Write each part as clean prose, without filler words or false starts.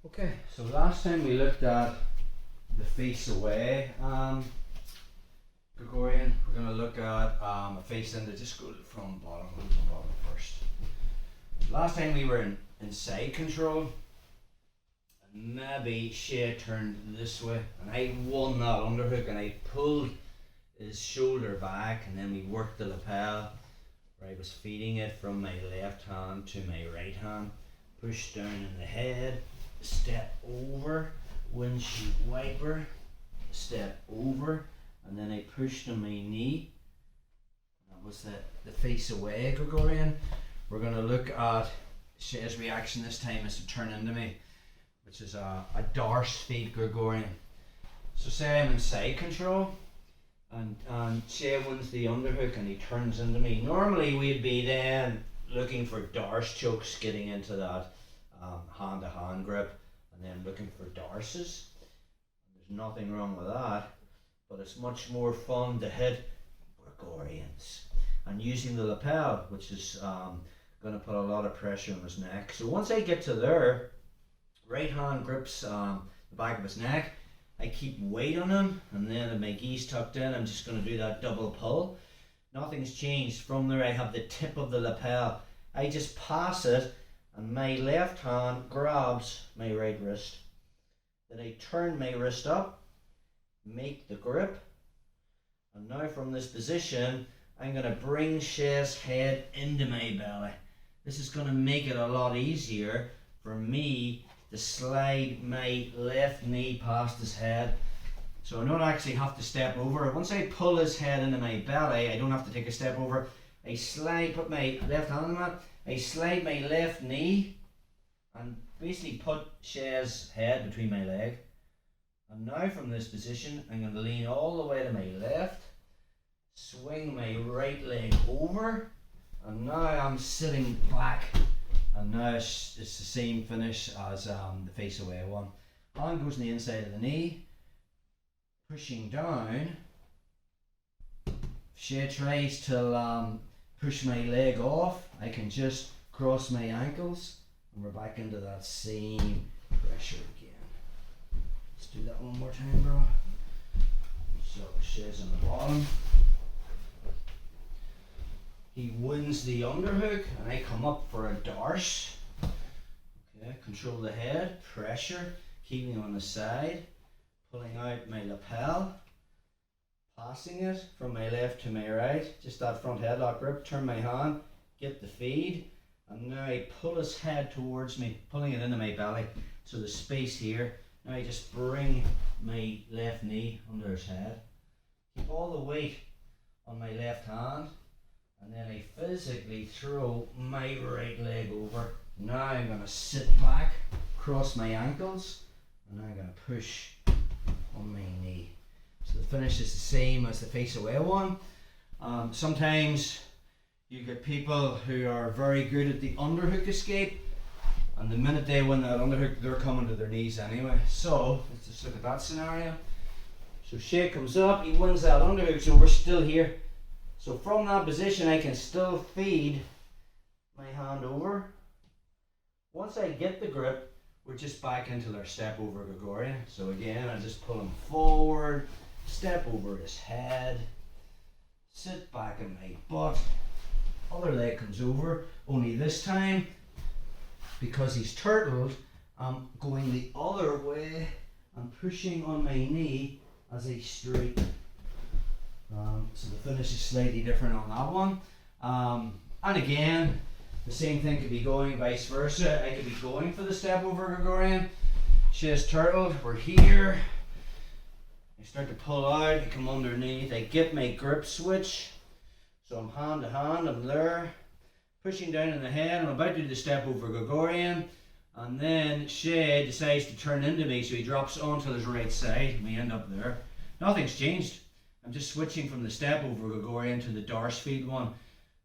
Okay, so last time we looked at the face away Gregorian. We're going to look at a face in that just go from bottom, first. Last time we were in side control, and maybe Shea turned this way, and I won that underhook, and I pulled his shoulder back, and then we worked the lapel, where I was feeding it from my left hand to my right hand, pushed down in the head, step over, windshield wiper, step over, and then I pushed on my knee. That was the face away Gregorian. We're going to look at Shea's reaction this time is to turn into me, which is a Darce feed Gregorian. So say I'm in side control, and Shea wins the underhook and he turns into me. Normally we'd be then looking for Darce chokes, getting into that hand-to-hand grip, and then looking for Darces. There's nothing wrong with that, but it's much more fun to hit Gregorians and using the lapel, which is going to put a lot of pressure on his neck. So once I get to there, right hand grips the back of his neck, I keep weight on him, and then if my gi's tucked in, I'm just going to do that double pull. Nothing's changed. From there I have the tip of the lapel. I just pass it, and my left hand grabs my right wrist. Then I turn my wrist up, make the grip, and now from this position I'm going to bring Shea's head into my belly. This is going to make it a lot easier for me to slide my left knee past his head. So I don't actually have to step over. Once I pull his head into my belly, I don't have to take a step over. I slide, put my left hand on that, I slide my left knee and basically put Shea's head between my leg. And now from this position, I'm going to lean all the way to my left, swing my right leg over, and now I'm sitting back. And now it's the same finish as the face away one. Hand goes on the inside of the knee, pushing down. Shea tries to push my leg off, I can just cross my ankles, and we're back into that same pressure again. Let's do that one more time, bro. So Shea's on the bottom. He wins the underhook, and I come up for a Darce. Okay, control the head, pressure, keeping on the side, pulling out my lapel, passing it from my left to my right, just that front headlock grip, turn my hand, get the feed, and now I pull his head towards me, pulling it into my belly, so there's space here. Now I just bring my left knee under his head, keep all the weight on my left hand, and then I physically throw my right leg over. Now I'm going to sit back, cross my ankles, and I'm going to push on my knee. So the finish is the same as the face away one. Sometimes you get people who are very good at the underhook escape, and the minute they win that underhook, they're coming to their knees anyway. So let's just look at that scenario. So Shea comes up, he wins that underhook, so we're still here. So from that position I can still feed my hand over. Once I get the grip, we're just back into our step over Gregorian. So again, I just pull him forward, step over his head, sit back in my butt, other leg comes over, only this time, because he's turtled, I'm going the other way and pushing on my knee as I straighten. So the finish is slightly different on that one. And again, the same thing could be going vice versa. I could be going for the step over Gregorian. Shea's turtled, we're here. I start to pull out, I come underneath, I get my grip switch. So I'm hand to hand, I'm there, pushing down in the head, I'm about to do the step over Gregorian. And then Shea decides to turn into me, so he drops onto his right side, and we end up there. Nothing's changed. I'm just switching from the step over Gregorian to the Darce feed one.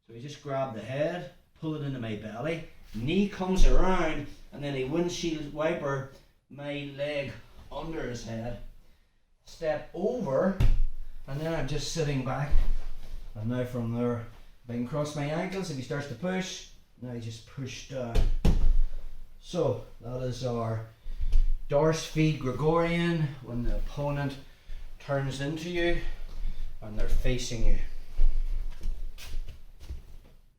So I just grab the head, pull it into my belly, knee comes around, and then a windshield wiper my leg under his head, step over, and then I'm just sitting back. And now from there, if I can cross my ankles, if he starts to push, now I just push down. So that is our Darce feed Gregorian when the opponent turns into you and they're facing you.